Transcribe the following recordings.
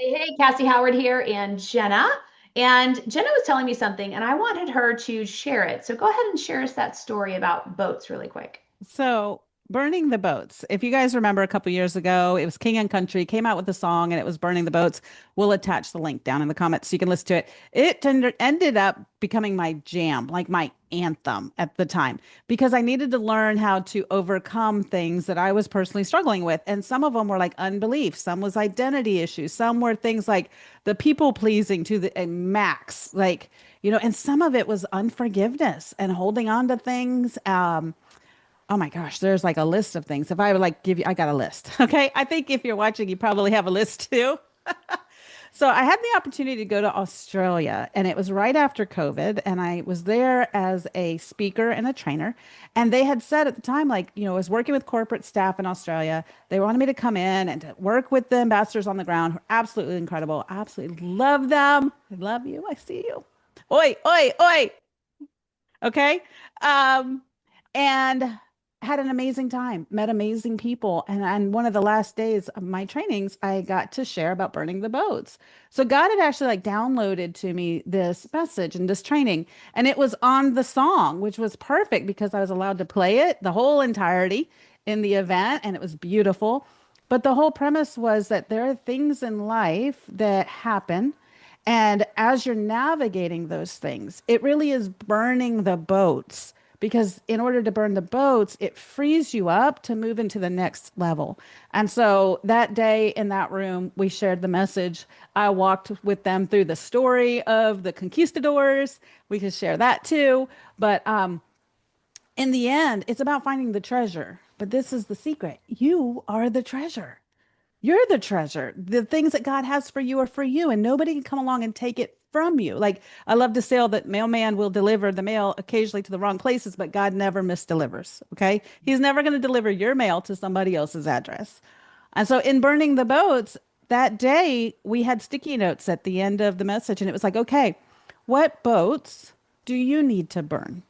Hey, Cassie Howard here and Jenna. And Jenna was telling me something, and I wanted her to share it. So go ahead and share us that story about boats really quick. So, Burning the Boats. If you guys remember a couple years ago, it was King and Country came out with a song and it was Burning the Boats. We'll attach the link down in the comments so you can listen to it. Ended up becoming my jam, like my anthem at the time, because I needed to learn how to overcome things that I was personally struggling with. And some of them were like unbelief, some was identity issues, some were things like the people pleasing to the max, and some of it was unforgiveness and holding on to things. Oh my gosh, there's like a list of things. If I would like give you, I got a list. Okay. I think if you're watching, you probably have a list too. So I had the opportunity to go to Australia and it was right after COVID. And I was there as a speaker and a trainer. And they had said at the time, I was working with corporate staff in Australia. They wanted me to come in and to work with the ambassadors on the ground, who are absolutely incredible. I absolutely love them. I love you. I see you. Oi, oi, oi. Okay. Um, and had an amazing time, met amazing people. And one of the last days of my trainings, I got to share about burning the boats. So God had actually like downloaded to me this message and this training, and it was on the song, which was perfect because I was allowed to play it the whole entirety in the event, and it was beautiful. But the whole premise was that there are things in life that happen. And as you're navigating those things, it really is burning the boats because in order to burn the boats, it frees you up to move into the next level. And so that day in that room, we shared the message. I walked with them through the story of the conquistadors. We could share that too. But in the end, it's about finding the treasure. But this is the secret. You are the treasure. You're the treasure. The things that God has for you are for you, and nobody can come along and take it from you. Like I love to say that mailman will deliver the mail occasionally to the wrong places, but God never misdelivers. Okay. He's never going to deliver your mail to somebody else's address. And so in burning the boats, that day we had sticky notes at the end of the message, and it was like, okay, what boats do you need to burn?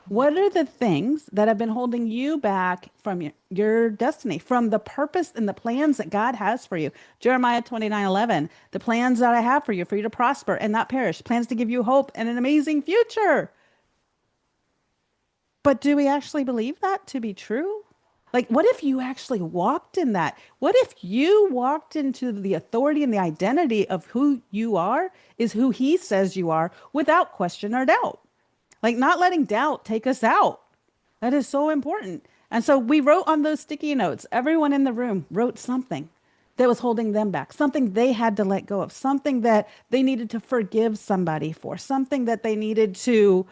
What are the things that have been holding you back from your destiny, from the purpose and the plans that God has for you? Jeremiah 29:11, the plans that I have for you to prosper and not perish, plans to give you hope and an amazing future. But do we actually believe that to be true? Like, what if you actually walked in that? What if you walked into the authority and the identity of who you are is who he says you are without question or doubt? Like not letting doubt take us out. That is so important. And so we wrote on those sticky notes, everyone in the room wrote something that was holding them back, something they had to let go of, something that they needed to forgive somebody for, something that they needed to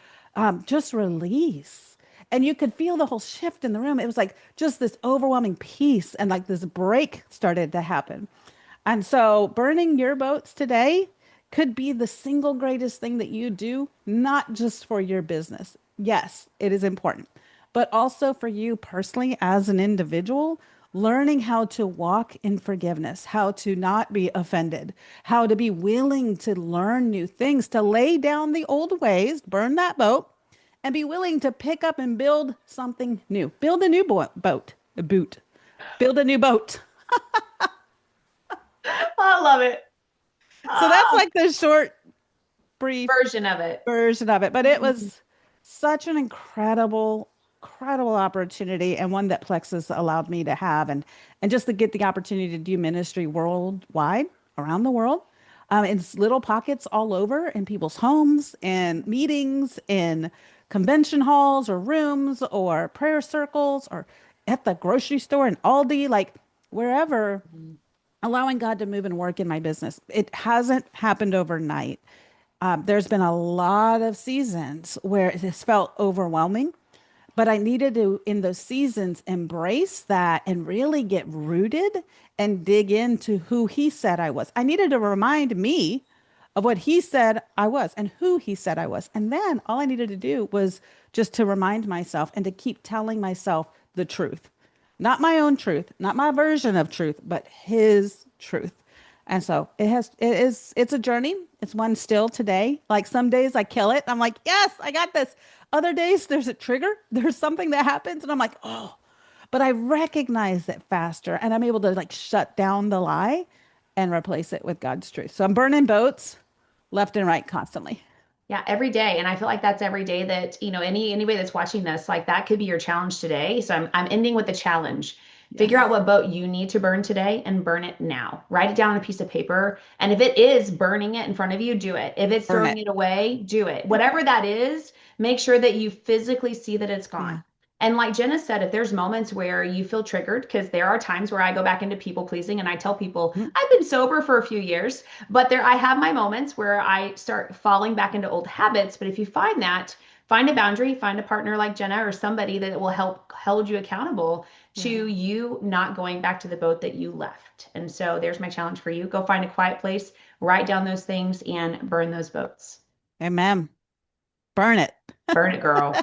just release. And you could feel the whole shift in the room. It was like just this overwhelming peace and like this break started to happen. And so burning your boats today could be the single greatest thing that you do, not just for your business. Yes, it is important, but also for you personally as an individual, learning how to walk in forgiveness, how to not be offended, how to be willing to learn new things, to lay down the old ways, burn that boat, and be willing to pick up and build something new. Build a new boat, a boot, build a new boat. I love it. So that's Oh, like the short, brief version of it. version of it. But it Mhm. was such an incredible opportunity and one that Plexus allowed me to have and just to get the opportunity to do ministry worldwide around the world. In little pockets all over in people's homes and meetings in convention halls or rooms or prayer circles or at the grocery store and Aldi, like wherever, allowing God to move and work in my business. It hasn't happened overnight. There's been a lot of seasons where it has felt overwhelming, but I needed to, in those seasons, embrace that and really get rooted and dig into who he said I was. I needed to remind me of what he said I was and who he said I was. And then all I needed to do was just to remind myself and to keep telling myself the truth. Not my own truth, not my version of truth, but his truth. And so it's a journey. It's one still today. Like some days I kill it. I'm like, yes, I got this. Other days there's a trigger. There's something that happens and I'm like, oh, but I recognize it faster and I'm able to like shut down the lie and replace it with God's truth. So I'm burning boats left and right constantly. Yeah, every day. And I feel like that's every day that, anybody that's watching this, like that could be your challenge today. So I'm ending with a challenge. Figure out Yes. what boat you need to burn today and burn it now. Write it down on a piece of paper. And if it is burning it in front of you, do it. If it's Burn throwing it. it away, do it. Whatever that is, make sure that you physically see that it's gone. Yeah. And like Jenna said, if there's moments where you feel triggered, because there are times where I go back into people pleasing and I tell people, Mm, I've been sober for a few years. But I have my moments where I start falling back into old habits. But if you find that, find a boundary, find a partner like Jenna or somebody that will help hold you accountable to yeah. you not going back to the boat that you left. And so there's my challenge for you. Go find a quiet place, write down those things, and burn those boats. Amen. Burn it. Burn it, girl.